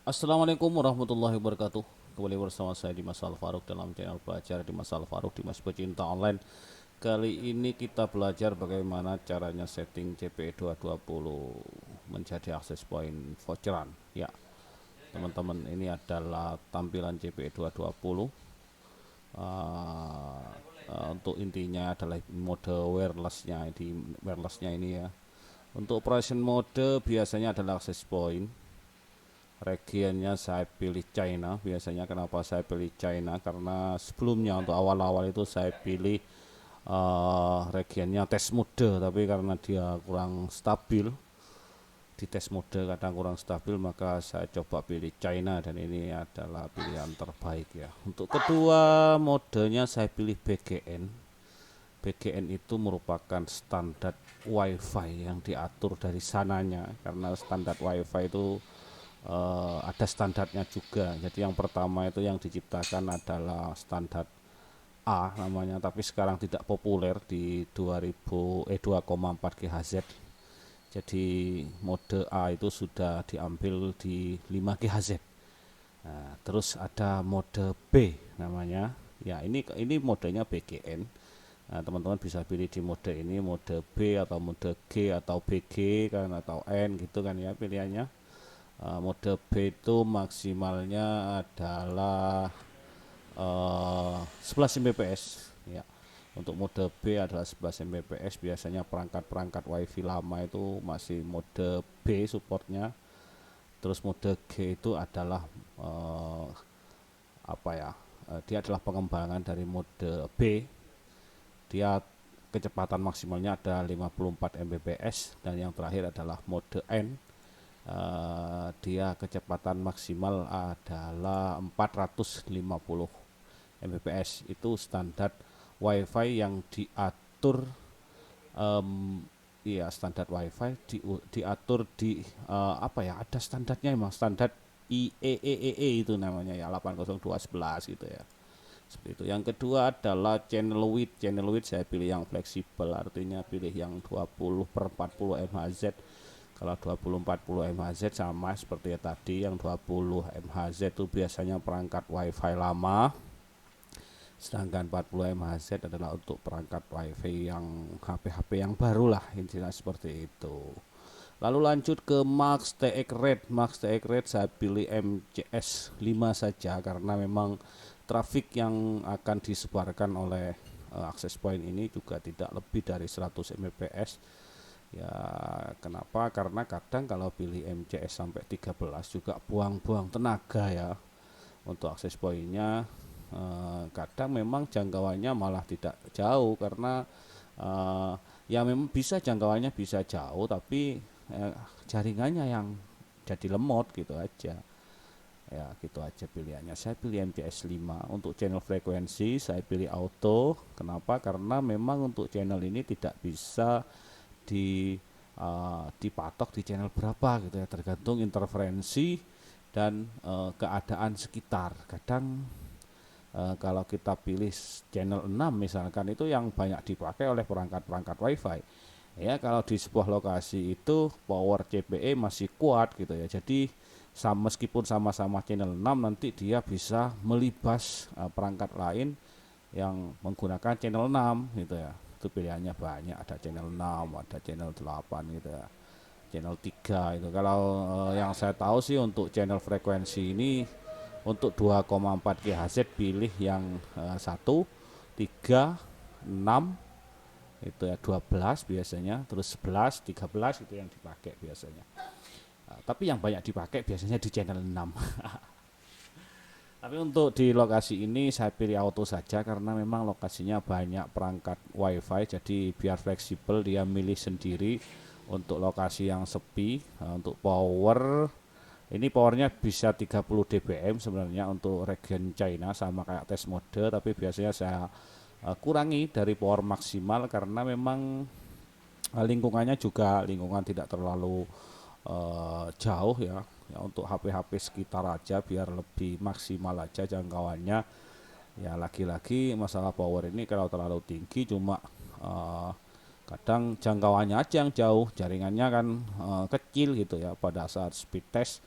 Assalamualaikum warahmatullahi wabarakatuh. Kembali bersama saya Dimas Al Farouk dalam channel belajar Dimas Al Farouk Dimas Pecinta Online. Kali ini kita belajar bagaimana caranya setting CP220 menjadi akses point voucheran. Ya, teman-teman, ini adalah tampilan CP220. Untuk intinya adalah mode wirelessnya ini ya. Untuk operation mode biasanya adalah access point. Regionnya saya pilih China. Biasanya kenapa saya pilih China, karena sebelumnya untuk awal-awal itu saya pilih regionnya test mode, tapi karena dia kurang stabil di test mode, kadang kurang stabil, maka saya coba pilih China dan ini adalah pilihan terbaik ya. Untuk kedua modenya saya pilih BGN. BGN itu merupakan standar WiFi yang diatur dari sananya, karena standar WiFi itu ada standarnya juga. Jadi yang pertama itu yang diciptakan adalah standar A namanya, tapi sekarang tidak populer di 2,4 GHz. Jadi mode A itu sudah diambil di 5 GHz. Nah, terus ada mode B namanya. Ya, ini modenya BGN. Nah, teman-teman bisa pilih di mode ini, mode B atau mode G atau BG kan, atau N gitu kan ya pilihannya. Mode B itu maksimalnya adalah 11 Mbps ya. Untuk mode B adalah 11 Mbps. Biasanya perangkat-perangkat WiFi lama itu masih mode B supportnya. Terus mode G itu adalah eh, apa ya? Dia adalah pengembangan dari mode B. Dia kecepatan maksimalnya ada 54 Mbps, dan yang terakhir adalah mode N. Dia kecepatan maksimal adalah 450 Mbps. Itu standar WiFi yang diatur, iya, standar WiFi diatur di apa ya, ada standarnya, emang standar IEEE itu namanya ya, 802.11 gitu ya. Seperti itu. Yang kedua adalah channel width. Channel width saya pilih yang fleksibel, artinya pilih yang 20 per 40 MHz. Kalau 20-40 MHz sama seperti tadi, yang 20 MHz itu biasanya perangkat WiFi lama, sedangkan 40 MHz adalah untuk perangkat WiFi yang HP-HP yang baru lah, intinya seperti itu. Lalu lanjut ke Max TX Rate. Max TX Rate saya pilih MCS 5 saja, karena memang trafik yang akan disebarkan oleh access point ini juga tidak lebih dari 100 Mbps. Ya, kenapa? Karena kadang kalau pilih MCS sampai 13 juga buang-buang tenaga ya. Untuk akses poinnya kadang memang jangkauannya malah tidak jauh, karena eh, ya memang bisa jangkauannya bisa jauh, tapi jaringannya yang jadi lemot gitu aja. Ya, gitu aja pilihannya. Saya pilih MCS 5. Untuk channel frekuensi saya pilih auto. Kenapa? Karena memang untuk channel ini tidak bisa dipatok di channel berapa gitu ya, tergantung interferensi dan keadaan sekitar. Kadang kalau kita pilih channel 6 misalkan, itu yang banyak dipakai oleh perangkat-perangkat WiFi. Ya, kalau di sebuah lokasi itu power CPE masih kuat gitu ya. Jadi meskipun sama-sama channel 6, nanti dia bisa melibas perangkat lain yang menggunakan channel 6 gitu ya. Itu pilihannya banyak, ada channel 6, ada channel 8 gitu ya. Channel 3 itu. Kalau yang saya tahu sih untuk channel frekuensi ini, untuk 2,4 GHz pilih yang 1, 3, 6 itu ya, 12 biasanya, terus 11, 13 itu yang dipakai biasanya. Tapi yang banyak dipakai biasanya di channel 6. Tapi untuk di lokasi ini saya pilih auto saja, karena memang lokasinya banyak perangkat WiFi, jadi biar fleksibel dia milih sendiri untuk lokasi yang sepi. Untuk power, ini powernya bisa 30 dBm sebenarnya untuk region China, sama kayak test mode, tapi biasanya saya kurangi dari power maksimal, karena memang lingkungannya juga lingkungan tidak terlalu jauh ya. Ya, untuk HP-HP sekitar aja biar lebih maksimal aja jangkauannya. Ya, lagi-lagi masalah power ini kalau terlalu tinggi cuma uh, kadang jangkauannya aja yang jauh, jaringannya kan kecil gitu ya pada saat speed test.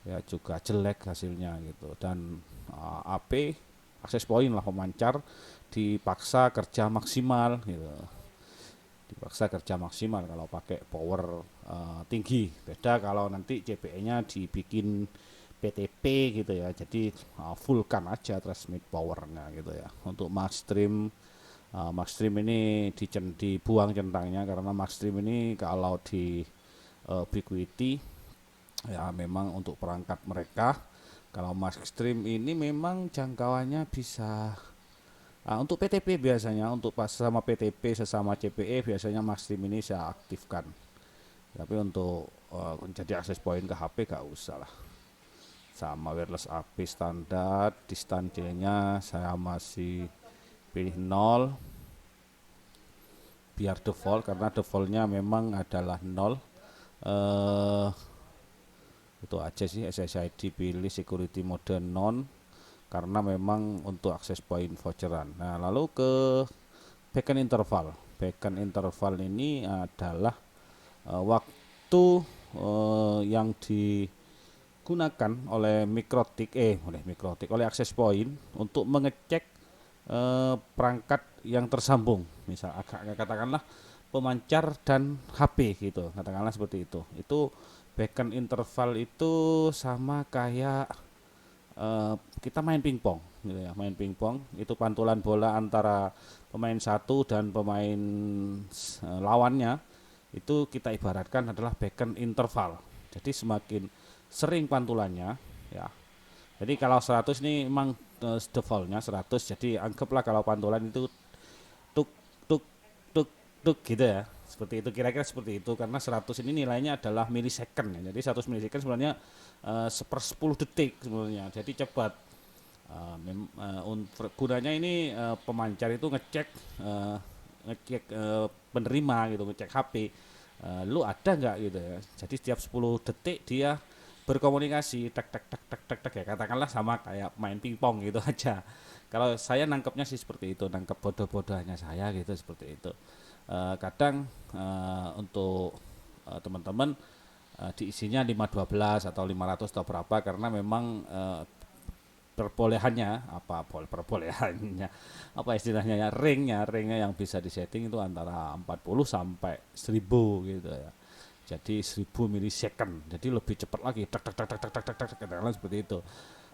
ya juga jelek hasilnya gitu. Dan AP akses point lah, pemancar dipaksa kerja maksimal gitu, dipaksa kerja maksimal kalau pakai power tinggi. Beda kalau nanti CPE-nya dibikin PTP gitu ya, jadi fullkan aja transmit powernya gitu ya. Untuk max stream ini dibuang centangnya, karena max stream ini kalau di Ubiquiti ya memang untuk perangkat mereka. Kalau max stream ini memang jangkauannya bisa untuk PTP biasanya, untuk pas sama PTP sesama CPE biasanya max stream ini saya aktifkan. Tapi untuk menjadi akses point ke HP gak usah lah. Sama wireless AP standar, di stand C-nya saya masih pilih 0 biar default, karena defaultnya memang adalah 0. Itu aja sih. SSID pilih security mode non, karena memang untuk akses point voucheran. Nah, lalu ke beacon interval. Beacon interval ini adalah waktu yang digunakan oleh oleh akses point untuk mengecek perangkat yang tersambung. Misal katakanlah pemancar dan HP gitu, katakanlah seperti itu. Itu beacon interval itu sama kayak kita main pingpong gitu ya. Main pingpong itu pantulan bola antara pemain satu dan pemain lawannya, itu kita ibaratkan adalah beacon interval. Jadi semakin sering pantulannya ya. Jadi kalau 100 ini memang defaultnya 100, jadi anggaplah kalau pantulan itu tuk tuk tuk tuk gitu ya. Seperti itu, kira-kira seperti itu, karena 100 ini nilainya adalah milisecond ya. Jadi 100 milisecond sebenarnya seper 10 detik sebenarnya. Jadi cepat. Gunanya ini pemancar itu ngecek penerima gitu, ngecek HP. Lu ada nggak gitu ya. Jadi setiap 10 detik dia berkomunikasi tak tak tak tak tak tak ya, katakanlah sama kayak main pingpong gitu aja. Kalau saya nangkepnya sih seperti itu, nangkep bodoh-bodohnya saya gitu, seperti itu. Kadang untuk teman-teman diisinya 512 atau 500 atau berapa, karena memang perbolehannya perbolehannya apa istilahnya ya, ringnya yang bisa disetting itu antara 40 sampai 1000 gitu ya. Jadi 1000 milisecond, jadi lebih cepat lagi, tak tak tak tak tak tak tak tak, katakanlah seperti itu.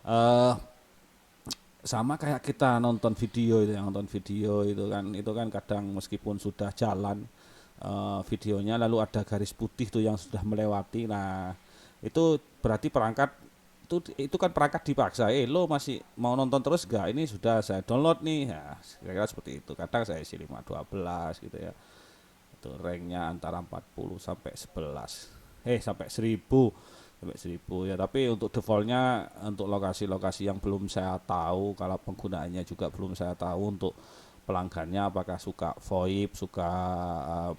eh Sama kayak kita nonton video itu, yang nonton video itu kan kadang meskipun sudah jalan videonya, lalu ada garis putih tuh yang sudah melewati. Nah, itu berarti perangkat itu kan perangkat dipaksa, lo masih mau nonton terus gak, ini sudah saya download nih ya, kira-kira seperti itu. Kadang saya isi 512 gitu ya. Itu ranknya antara 40 sampai 11 sampai 1000 ya. Tapi untuk defaultnya, untuk lokasi-lokasi yang belum saya tahu, kalau penggunaannya juga belum saya tahu, untuk pelanggannya apakah suka VoIP, suka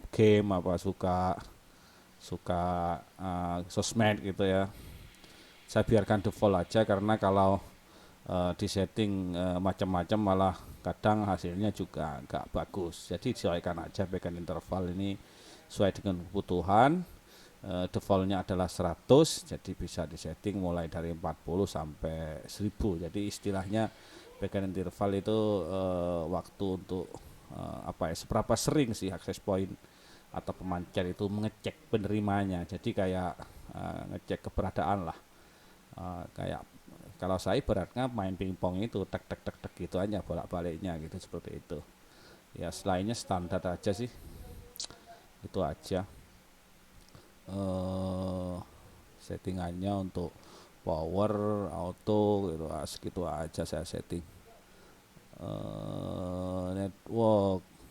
game, apa suka suka sosmed gitu ya, saya biarkan default aja. Karena kalau di setting macam-macam malah kadang hasilnya juga nggak bagus. Jadi sesuaikan aja beacon interval ini sesuai dengan kebutuhan. Defaultnya adalah 100, jadi bisa disetting mulai dari 40 sampai 1000. Jadi istilahnya beacon interval itu waktu untuk seberapa sering sih akses point atau pemancar itu mengecek penerimanya. Jadi kayak ngecek keberadaan lah. Kayak kalau saya ibaratnya main pingpong itu tek tek tek tek gitu aja bolak-baliknya gitu, seperti itu. Ya selainnya standar aja sih. Itu aja. Settingannya untuk power, auto gitu, segitu aja saya setting.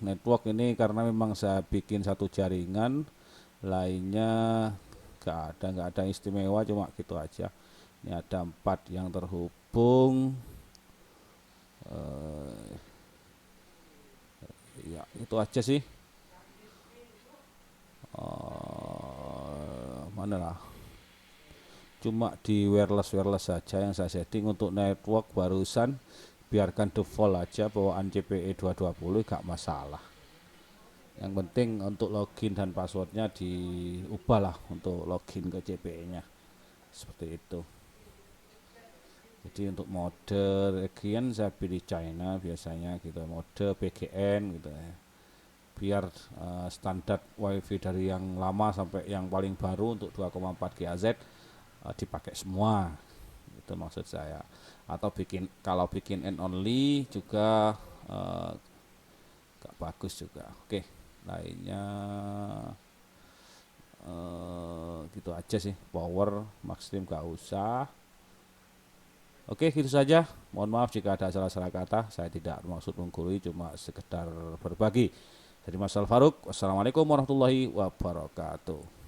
Network ini karena memang saya bikin satu jaringan, lainnya nggak ada istimewa, cuma gitu aja. Ini ada 4 yang terhubung. Ya itu aja sih. Mana lah, cuma di wireless saja yang saya setting. Untuk network barusan biarkan default aja, bawaan CPE 220 gak masalah. Yang penting untuk login dan passwordnya diubah lah untuk login ke CPE nya, seperti itu. Jadi untuk mode region saya pilih China biasanya gitu, mode PGN gitu ya. Biar standar WiFi dari yang lama sampai yang paling baru untuk 2,4 GHz dipakai semua. Itu maksud saya. Atau kalau bikin end only juga gak bagus juga. Oke, lainnya gitu aja sih. Power Maxstream gak usah. Oke, gitu saja. Mohon maaf jika ada salah-salah kata. Saya tidak bermaksud menggurui, cuma sekedar berbagi. Dari Mas Al Faruk. Wassalamualaikum warahmatullahi wabarakatuh.